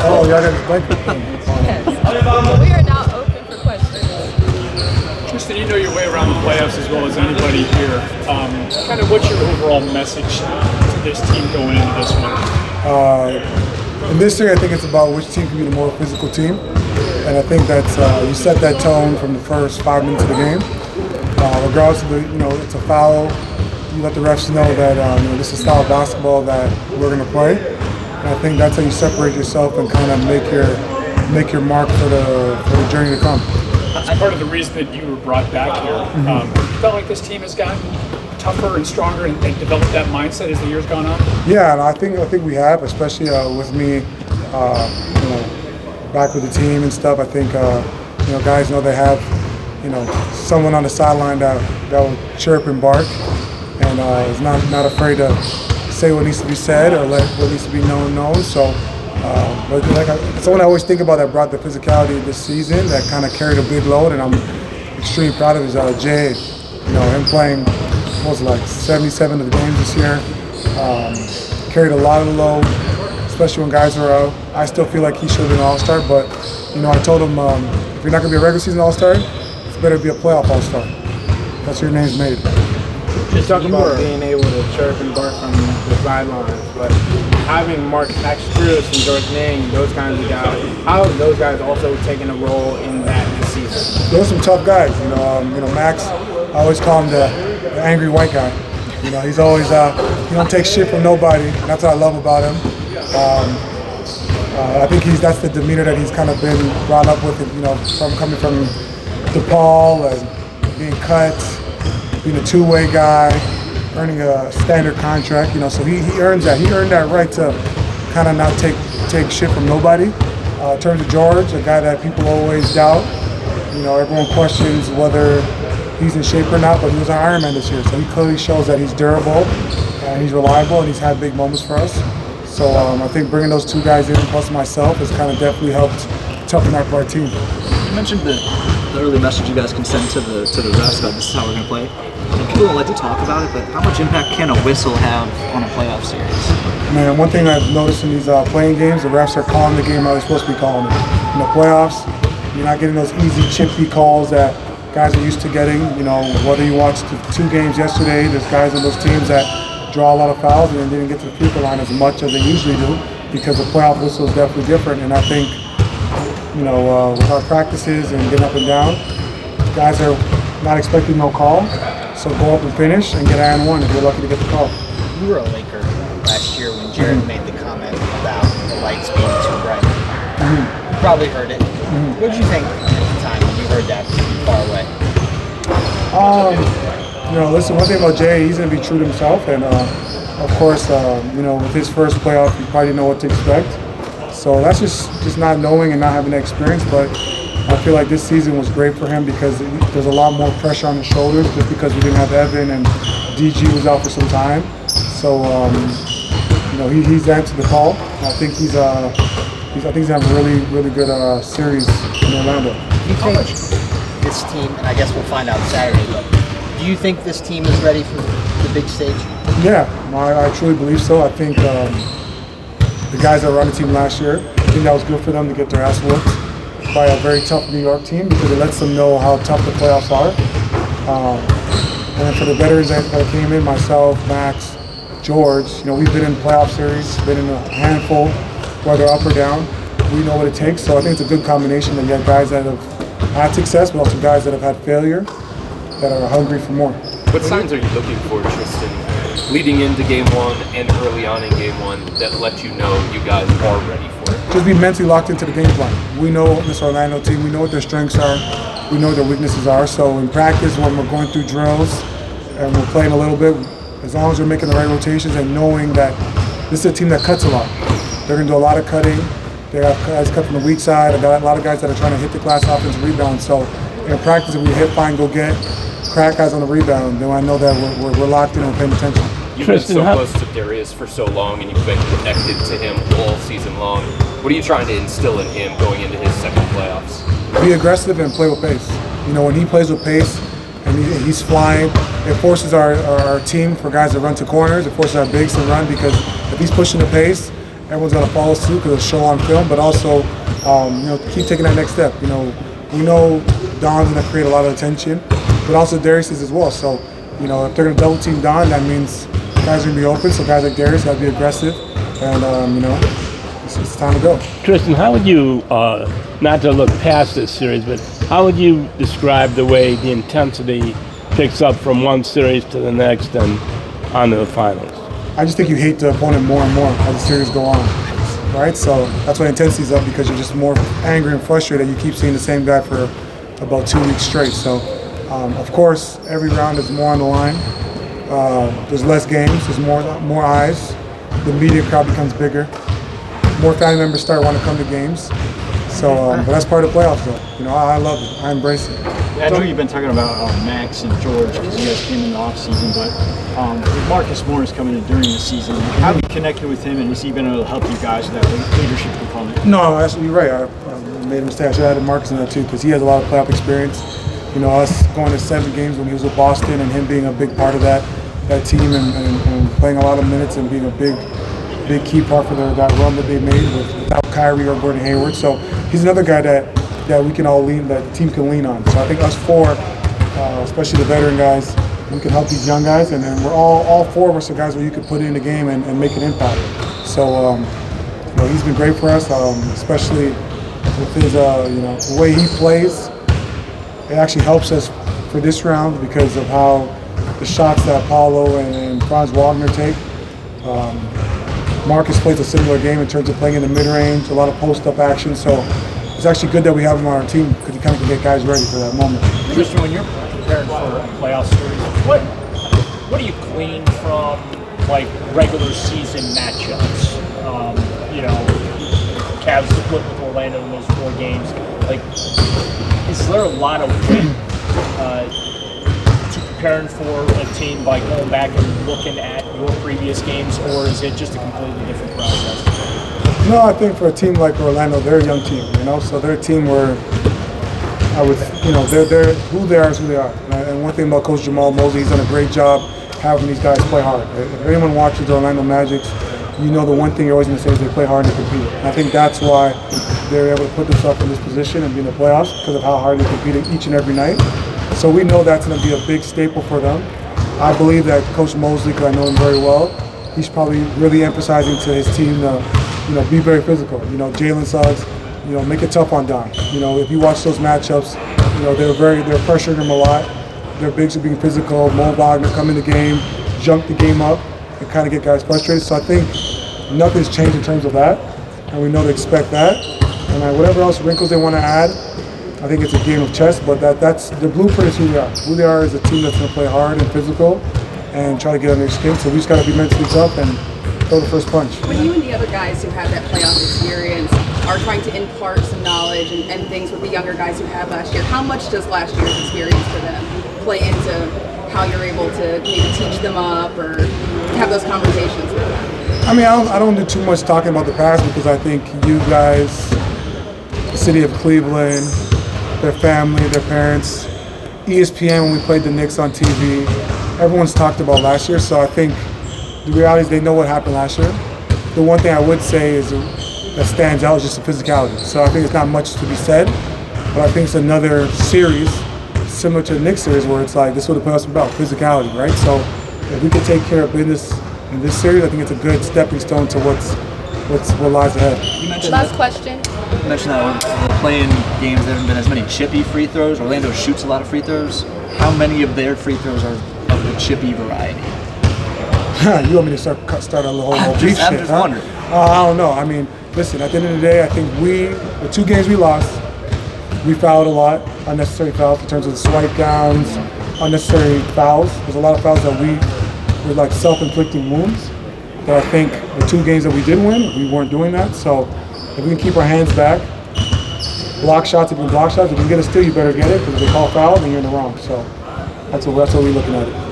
Oh, y'all got this blanket thing. Yes. We are now open for questions. Tristan, you know your way around the playoffs as well as anybody here. Kind of what's your overall message to this team going into this one? In this year, I think it's about which team can be the more physical team. And I think that's you set that tone from the first 5 minutes of the game. Regardless of the, it's a foul. You let the refs know that this is style of basketball that we're going to play. And I think that's how you separate yourself and kind of make your mark for the journey to come. That's part of the reason that you were brought back here. You felt like this team has gotten tougher and stronger and developed that mindset as the year's gone on? Yeah, and I think we have, especially with me, back with the team and stuff. I think guys know they have someone on the sideline that will chirp and bark, and is not afraid to say what needs to be said or let what needs to be known. So, but someone I always think about that brought the physicality this season, that kind of carried a big load, and I'm extremely proud of, is Jay. Him playing almost like 77 of the games this year, carried a lot of the load, especially when guys are out. I still feel like he should have been an All-Star, but I told him if you're not going to be a regular season All-Star, it's better to be a playoff All-Star. That's your name's made. You talk about being able to chirp and bark from the sidelines, but having Max Strus and George Niang, those kinds of guys, how have those guys also taken a role in that this season? Those are some tough guys. Max, I always call him the angry white guy. He's always he don't take shit from nobody. And that's what I love about him. I think that's the demeanor that he's kind of been brought up with. From coming from DePaul and being cut, being a two-way guy, earning a standard contract. So he earns that. He earned that right to kind of not take shit from nobody. In terms of George, a guy that people always doubt. Everyone questions whether he's in shape or not, but he was an Ironman this year, so he clearly shows that he's durable and he's reliable and he's had big moments for us. So I think bringing those two guys in, plus myself, has kind of definitely helped toughen up our team. You mentioned the early message you guys can send to the refs about this is how we're going to play. And people don't like to talk about it, but how much impact can a whistle have on a playoff series? Man, one thing I've noticed in these playing games, the refs are calling the game how they're supposed to be calling it. In the playoffs, you're not getting those easy chippy calls that guys are used to getting. Whether you watched the 2 games yesterday, there's guys on those teams that draw a lot of fouls and then didn't get to the free throw line as much as they usually do, because the playoff whistle is definitely different. And I think, with our practices and getting up and down, guys are not expecting no call, so go up and finish and get an and one if you're lucky to get the call. You were a Laker last year when Jared made the comment about the lights being too bright. You probably heard it. What did you think at the time when you heard that far away? Listen, one thing about Jay, he's going to be true to himself, and of course, with his first playoff, you probably know what to expect. So that's just not knowing and not having the experience, but I feel like this season was great for him because there's a lot more pressure on his shoulders just because we didn't have Evan and DG was out for some time. So, he's answered the call. I think he's going to have a really, really good series in Orlando. Do you think this team, and I guess we'll find out Saturday, but do you think this team is ready for the big stage? Yeah, I truly believe so. I think the guys that were on the team last year, I think that was good for them to get their ass whooped by a very tough New York team because it lets them know how tough the playoffs are. And then for the veterans that came in, myself, Max, George, we've been in playoff series, been in a handful, whether up or down. We know what it takes, so I think it's a good combination that you have guys that have had success, but also guys that have had failure, that are hungry for more. What signs are you looking for, Tristan, leading into Game 1 and early on in Game 1 that let you know you guys are ready for it? Just be mentally locked into the game plan. We know this Orlando team, we know what their strengths are, we know what their weaknesses are, so in practice when we're going through drills and we're playing a little bit, as long as we're making the right rotations and knowing that this is a team that cuts a lot. They're going to do a lot of cutting. They have guys cut from the weak side. I got a lot of guys that are trying to hit the glass offensive rebound. So in practice, if we hit, find, go get, crack guys on the rebound, then I know that we're locked in and paying attention. You've been so close to Darius for so long, and you've been connected to him all season long. What are you trying to instill in him going into his second playoffs? Be aggressive and play with pace. When he plays with pace and he's flying, it forces our team for guys to run to corners. It forces our bigs to run because if he's pushing the pace everyone's going to follow suit because it's show on film, but also, keep taking that next step. We know Don's going to create a lot of attention, but also Darius is as well. So, if they're going to double team Don, that means guys are going to be open. So guys like Darius got to be aggressive, and it's time to go. Tristan, how would you, not to look past this series, but how would you describe the way the intensity picks up from one series to the next and on to the finals? I just think you hate the opponent more and more as the series go on, right? So that's why intensity's up, because you're just more angry and frustrated. You keep seeing the same guy for about 2 weeks straight. So, of course, every round is more on the line. There's less games. There's more eyes. The media crowd becomes bigger. More family members start wanting to come to games. So, but that's part of the playoffs, though. I love it. I embrace it. I know you've been talking about Max and George because you guys came in the offseason, but with Marcus Morris coming in during the season, how have you connected with him, and has he been able to help you guys with that leadership component? No, you're right. I made a mistake. I should have added Marcus in that too, because he has a lot of playoff experience. Us going to 7 games when he was with Boston and him being a big part of that team and playing a lot of minutes and being a big key part for that run that they made without Kyrie or Gordon Hayward. So he's another guy that we can all lean, that the team can lean on. So I think us 4, especially the veteran guys, we can help these young guys, and we're all 4 of us are guys where you can put in the game and make an impact. So he's been great for us, especially with his the way he plays. It actually helps us for this round because of how the shots that Paulo and Franz Wagner take. Marcus plays a similar game in terms of playing in the mid-range, a lot of post-up action. So it's actually good that we have him on our team because he kind of can get guys ready for that moment. Tristan, when you're preparing for a playoff series, what do you glean from regular season matchups? Cavs split with Orlando in those 4 games. Is there a lot of to preparing for a team by going back and looking at your previous games, or is it just a completely different process? No, I think for a team like Orlando, they're a young team, so they're a team where they're who they are is who they are. And one thing about Coach Jamal Mosley, he's done a great job having these guys play hard. If anyone watches the Orlando Magic, the one thing you're always going to say is they play hard and they compete. And I think that's why they're able to put themselves in this position and be in the playoffs, because of how hard they're competing each and every night. So we know that's going to be a big staple for them. I believe that Coach Mosley, because I know him very well, he's probably really emphasizing to his team to be very physical. Jalen Suggs, make it tough on Don. If you watch those matchups, they're pressuring him a lot. Their bigs are being physical. Mo Wagner come in the game, junk the game up, and kind of get guys frustrated. So I think nothing's changed in terms of that, and we know to expect that. And whatever else wrinkles they want to add, I think it's a game of chess, but that's the blueprint is who they are. Who they are is a team that's going to play hard and physical and try to get under their skin. So we just got to be mentally tough and throw the first punch. When you and the other guys who have that playoff experience are trying to impart some knowledge and things with the younger guys who had last year, how much does last year's experience for them play into how you're able to maybe teach them up or have those conversations with them? I don't do too much talking about the past, because I think you guys, the city of Cleveland, their family, their parents, ESPN, when we played the Knicks on TV, everyone's talked about last year. So I think the reality is they know what happened last year. The one thing I would say is that stands out is just the physicality. So I think it's not much to be said, but I think it's another series similar to the Knicks series where it's like, this is what the playoffs are about, physicality, right? So if we can take care of business in this series, I think it's a good stepping stone to what lies ahead. Last question. You mentioned that the playing games there haven't been as many chippy free throws. Orlando shoots a lot of free throws. How many of their free throws are of the chippy variety? You want me to start on the whole beef shit, I'm just wondering. I don't know. Listen, at the end of the day, I think the 2 games we lost, we fouled a lot, unnecessary fouls in terms of the swipe downs, unnecessary fouls. There's a lot of fouls that were like self-inflicting wounds. But I think the 2 games that we did win, we weren't doing that. So if we can keep our hands back, block shots, if you can block shots, if you can get a steal, you better get it, because if they call foul, then you're in the wrong. So that's what we're looking at it.